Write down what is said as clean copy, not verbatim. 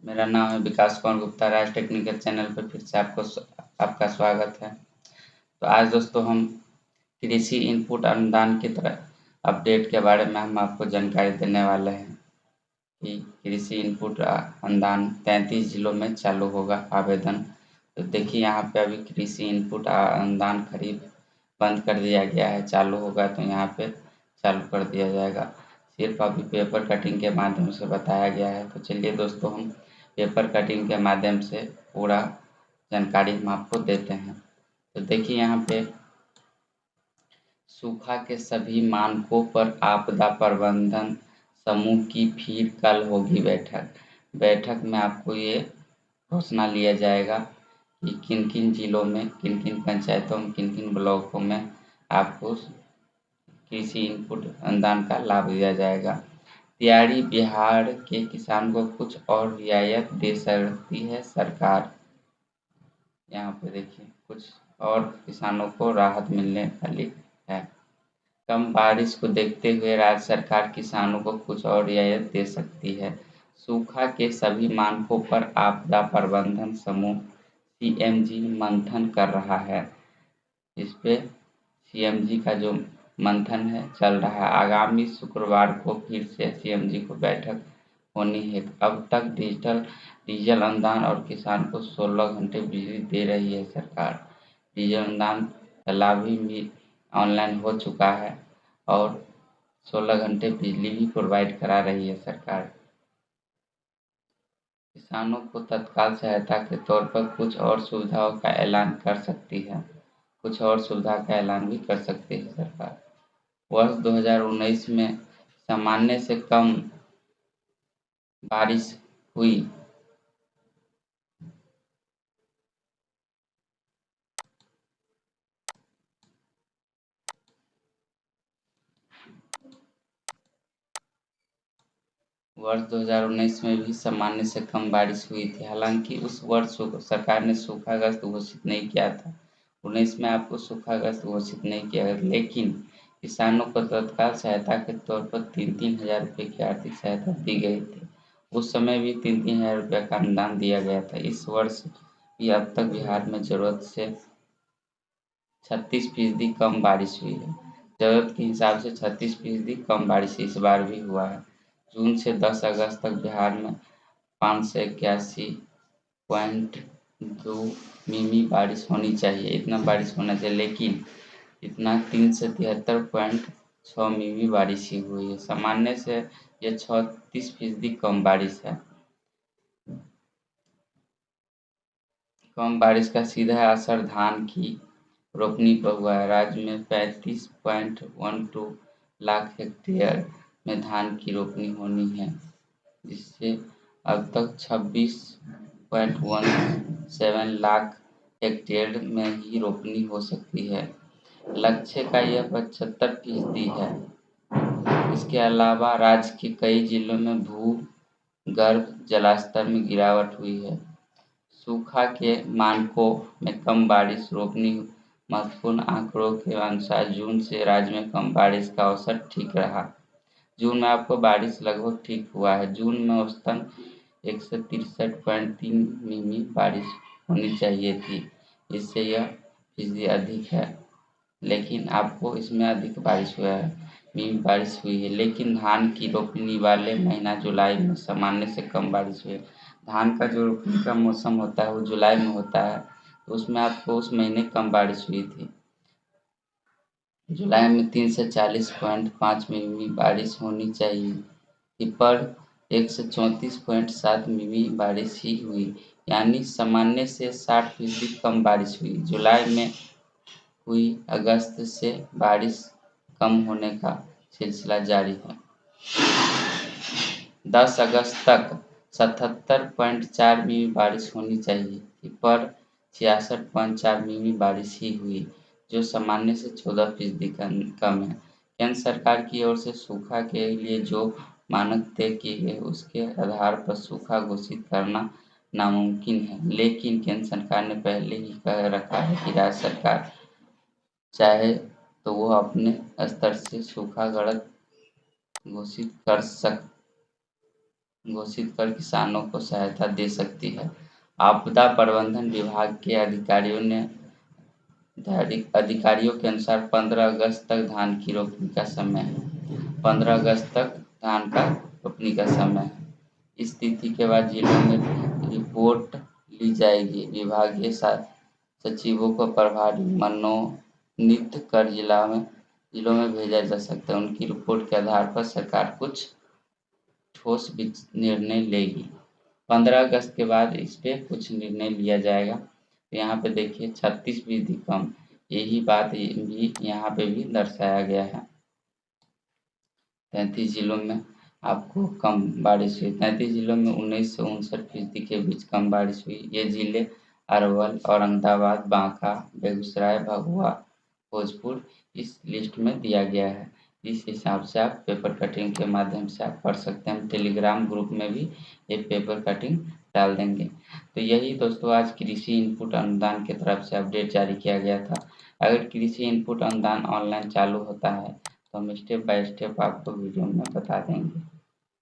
मेरा नाम है विकास कुमार गुप्ता। राज टेक्निकल चैनल पर फिर से आपका स्वागत है। तो आज दोस्तों हम कृषि इनपुट अनुदान की तरह अपडेट के बारे में हम आपको जानकारी देने वाले हैं कि कृषि इनपुट अनुदान 33 जिलों में चालू होगा आवेदन। तो देखिए यहाँ पे अभी कृषि इनपुट अनुदान खरीद बंद कर दिया गया है, चालू होगा तो यहाँ पे चालू कर दिया जाएगा। सिर्फ अभी पेपर कटिंग के माध्यम से बताया गया है। तो चलिए दोस्तों हम पेपर कटिंग के माध्यम से पूरा जानकारी हम आपको देते हैं। तो देखिए यहाँ पे सूखा के सभी मानकों पर आपदा प्रबंधन समूह की फिर कल होगी बैठक। बैठक में आपको ये घोषणा लिया जाएगा कि किन किन जिलों में, किन किन पंचायतों में, किन किन ब्लॉकों में आपको कृषि इनपुट अनुदान का लाभ दिया जाएगा। तैयारी बिहार के किसान को कुछ और रियायत दे सकती है सरकार। यहाँ पे देखिए कुछ और किसानों को राहत मिलने वाली है। कम बारिश को देखते हुए राज्य सरकार किसानों को कुछ और रियायत दे सकती है। सूखा के सभी मानकों पर आपदा प्रबंधन समूह सीएमजी मंथन कर रहा है। इस पे सीएमजी का जो मंथन है चल रहा है। आगामी शुक्रवार को फिर से सीएमजी को बैठक होनी है। अब तक डीजल अनुदान और किसान को 16 घंटे बिजली दे रही है सरकार। डीजल अनुदान का लाभ भी ऑनलाइन हो चुका है और 16 घंटे बिजली भी प्रोवाइड करा रही है सरकार। किसानों को तत्काल सहायता के तौर पर कुछ और सुविधाओं का ऐलान कर सकती है। कुछ और सुविधा का ऐलान भी कर सकती है सरकार। वर्ष 2019 में सामान्य से कम बारिश हुई। वर्ष 2019 में भी सामान्य से कम बारिश हुई थी। हालांकि उस वर्ष सरकार ने सूखाग्रस्त घोषित नहीं किया था। 19 में आपको सूखाग्रस्त घोषित नहीं किया गया, लेकिन किसानों को तत्काल सहायता के तौर पर 3-3 हज़ार रुपये की आर्थिक सहायता दी गई थी। उस समय भी 3-3 हज़ार रुपये का अनुदान दिया गया था। इस वर्ष भी अब तक बिहार में जरूरत से 36% कम बारिश हुई है। जरूरत के हिसाब से 36% कम बारिश इस बार भी हुआ है। जून से 10 अगस्त तक बिहार में 581.2 मिमी बारिश होनी चाहिए। इतना बारिश होना चाहिए, लेकिन इतना 3 से 73.6 मिमी बारिश ही हुई है। सामान्य से यह 36% कम बारिश है। कम बारिश का सीधा असर धान की रोपनी पर हुआ है। राज्य में 35.12 लाख हेक्टेयर में धान की रोपनी होनी है, जिससे अब तक 26.17 लाख हेक्टेयर में ही रोपनी हो सकती है। लक्ष्य का यह 75% है। इसके अलावा राज्य के कई जिलों में भूगर्भ जलस्तर में गिरावट हुई है। सूखा के मानकों में कम बारिश रोपनी महत्वपूर्ण आंकड़ों के अनुसार जून से राज्य में कम बारिश का औसत ठीक रहा। जून में आपको बारिश लगभग ठीक हुआ है। जून में औसतन 163.3 मिमी बारिश होनी चाहिए थी। इससे यह फीसदी अधिक है, लेकिन आपको इसमें अधिक बारिश हुआ है, मिमी बारिश हुई है। लेकिन धान की रोपनी वाले महीना जुलाई में सामान्य से कम बारिश हुई है। धान का जो रोपनी का मौसम होता है वो जुलाई में होता है, तो उसमें आपको उस महीने कम बारिश हुई थी। जुलाई में 3 से 40.5 मिमी बारिश होनी चाहिए, पर 134.7 मिमी बारिश ही हुई, यानी सामान्य से 60% कम बारिश हुई। जुलाई में हुई। अगस्त से बारिश कम होने का सिलसिला जारी है। 10 अगस्त तक 77.4 मिमी बारिश होनी चाहिए, पर 66.4 मिमी बारिश ही हुई, जो सामान्य से 14% कम है। केंद्र सरकार की ओर से सूखा के लिए जो मानक तय किए गए उसके आधार पर सूखा घोषित करना नामुमकिन है, लेकिन केंद्र सरकार ने पहले ही कह रखा है कि राज्य सरकार चाहे तो वो अपने स्तर से सूखा घोषित कर घोषित कर किसानों को सहायता दे सकती है। आपदा प्रबंधन विभाग के अधिकारियों के अनुसार 15 अगस्त तक धान की रोपनी का समय है। 15 अगस्त तक धान का रोपनी का समय है। इस तिथि के बाद जिलों में रिपोर्ट ली जाएगी। विभागीय सचिवों को प्रभारी मनोनीत कर जिलों में भेजा जा सकता है। उनकी रिपोर्ट के आधार पर सरकार कुछ ठोस निर्णय लेगी। 15 अगस्त के बाद इस पे कुछ निर्णय लिया जाएगा। तो यहाँ पे देखिए 36% कम, यही बात भी यहाँ पे भी दर्शाया गया है। 33 जिलों में आपको कम बारिश हुई। 33 जिलों में 19 से 59% के बीच कम बारिश हुई। ये जिले अरवल, औरंगाबाद, बांका, बेगूसराय, भभुआ, भोजपुर इस लिस्ट में दिया गया है। इस हिसाब से आप पेपर कटिंग के माध्यम से आप पढ़ सकते हैं। हम टेलीग्राम ग्रुप में भी ये पेपर कटिंग डाल देंगे। तो यही दोस्तों आज कृषि इनपुट अनुदान की तरफ से अपडेट जारी किया गया था। अगर कृषि इनपुट अनुदान ऑनलाइन चालू होता है तो हम स्टेप बाय स्टेप आपको वीडियो में बता देंगे।